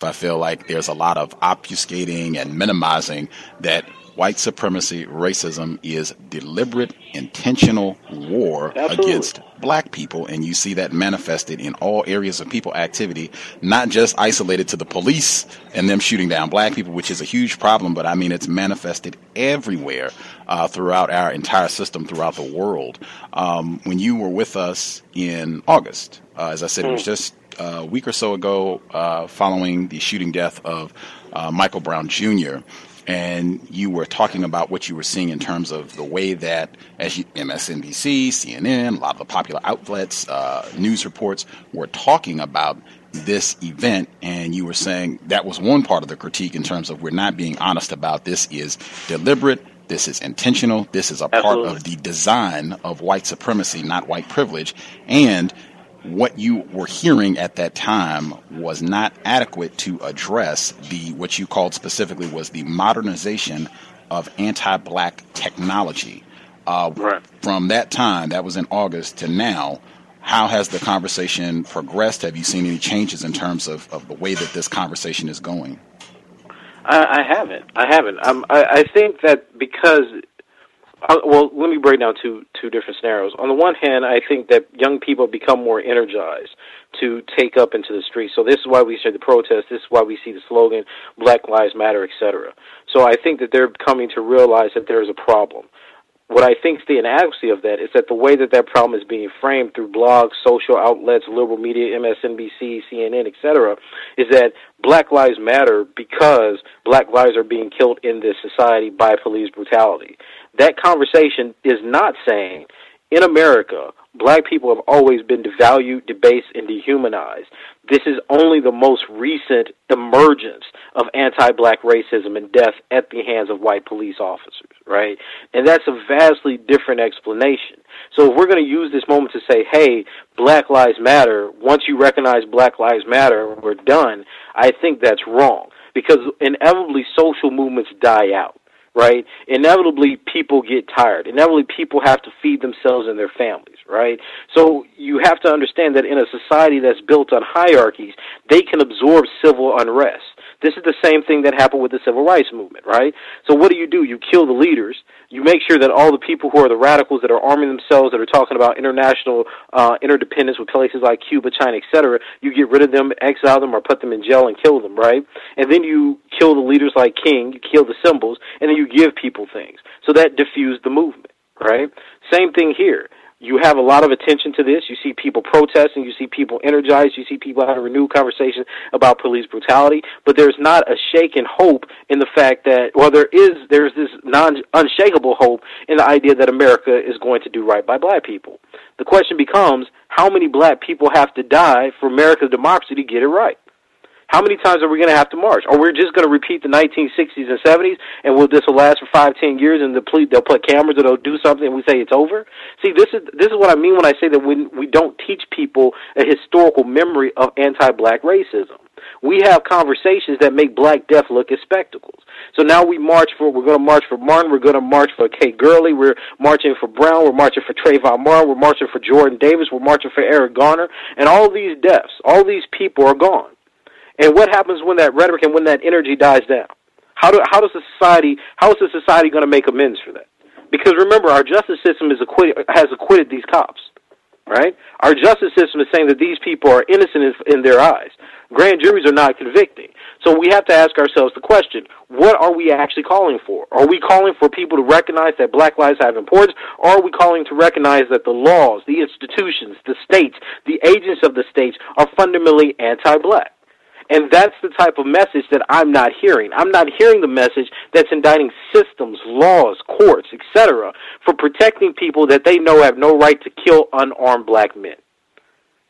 I feel like there's a lot of obfuscating and minimizing that white supremacy, racism is deliberate, intentional war against black people. And you see that manifested in all areas of people activity, not just isolated to the police and them shooting down black people, which is a huge problem. But I mean, it's manifested everywhere throughout our entire system, throughout the world. When you were with us in August, as I said, it was just a week or so ago following the shooting death of Michael Brown Jr., and you were talking about what you were seeing in terms of the way that MSNBC, CNN, a lot of the popular outlets, news reports were talking about this event, and you were saying that was one part of the critique in terms of we're not being honest about this is deliberate, this is intentional, this is a part of the design of white supremacy, not white privilege, and what you were hearing at that time was not adequate to address what you called specifically was the modernization of anti-black technology. From that time, that was in August, to now, how has the conversation progressed? Have you seen any changes in terms of the way that this conversation is going? I haven't. I think that because... well, let me break down two different scenarios. On the one hand, I think that young people become more energized to take up into the streets. So this is why we see the protests. This is why we see the slogan, Black Lives Matter, etc. So I think that they're coming to realize that there is a problem. What I think is the inadequacy of that is that the way that that problem is being framed through blogs, social outlets, liberal media, MSNBC, CNN, etc., is that Black Lives Matter because Black lives are being killed in this society by police brutality. That conversation is not saying, in America, black people have always been devalued, debased, and dehumanized. This is only the most recent emergence of anti-black racism and death at the hands of white police officers, right? And that's a vastly different explanation. So if we're going to use this moment to say, hey, Black Lives Matter, once you recognize Black Lives Matter, we're done, I think that's wrong. Because inevitably social movements die out. Right? Inevitably, people get tired. Inevitably, people have to feed themselves and their families, right? So you have to understand that in a society that's built on hierarchies, they can absorb civil unrest. This is the same thing that happened with the civil rights movement, right? So what do? You kill the leaders. You make sure that all the people who are the radicals that are arming themselves, that are talking about international interdependence with places like Cuba, China, etc., you get rid of them, exile them, or put them in jail and kill them, right? And then you kill the leaders like King, you kill the symbols, and then you give people things. So that diffused the movement, right? Same thing here. You have a lot of attention to this. You see people protesting. You see people energized. You see people having renewed conversations about police brutality. But there's not a shaken hope in the fact that, well, there's this unshakable hope in the idea that America is going to do right by black people. The question becomes, how many black people have to die for America's democracy to get it right? How many times are we going to have to march? Or we're just going to repeat the 1960s and 70s, and this will last for 5-10 years, and they'll put cameras, or they'll do something, and we say it's over? See, this is what I mean when I say that we don't teach people a historical memory of anti-black racism. We have conversations that make black death look as spectacles. So now we're going to march for Martin, we're going to march for Kate Gurley, we're marching for Brown, we're marching for Trayvon Martin, we're marching for Jordan Davis, we're marching for Eric Garner, and all these deaths, all these people are gone. And what happens when that rhetoric and when that energy dies down? How is the society going to make amends for that? Because remember, our justice system has acquitted these cops, right? Our justice system is saying that these people are innocent in their eyes. Grand juries are not convicting. So we have to ask ourselves the question, what are we actually calling for? Are we calling for people to recognize that black lives have importance, or are we calling to recognize that the laws, the institutions, the states, the agents of the states are fundamentally anti-black? And that's the type of message that I'm not hearing. I'm not hearing the message that's indicting systems, laws, courts, etc., for protecting people that they know have no right to kill unarmed black men.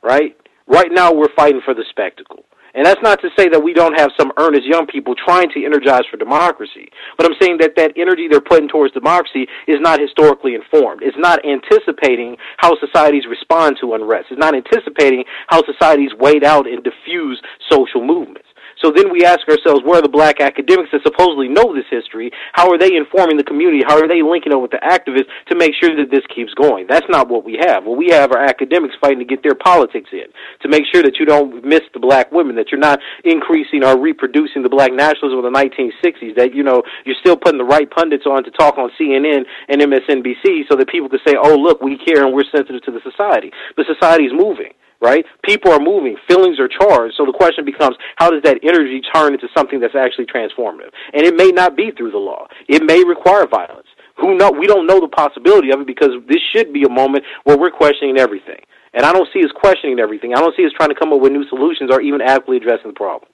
Right? Right now we're fighting for the spectacle. And that's not to say that we don't have some earnest young people trying to energize for democracy. But I'm saying that energy they're putting towards democracy is not historically informed. It's not anticipating how societies respond to unrest. It's not anticipating how societies wait out and diffuse social movements. So then we ask ourselves, where are the black academics that supposedly know this history? How are they informing the community? How are they linking up with the activists to make sure that this keeps going? That's not what we have. What we have are academics fighting to get their politics in, to make sure that you don't miss the black women, that you're not increasing or reproducing the black nationalism of the 1960s, that, you're still putting the right pundits on to talk on CNN and MSNBC so that people can say, oh, look, we care and we're sensitive to the society. But society is moving. Right? People are moving. Feelings are charged. So the question becomes, how does that energy turn into something that's actually transformative? And it may not be through the law. It may require violence. Who know? We don't know the possibility of it, because this should be a moment where we're questioning everything. And I don't see us questioning everything. I don't see us trying to come up with new solutions or even adequately addressing the problem.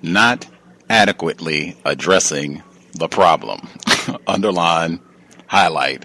Not adequately addressing the problem. Underline, highlight.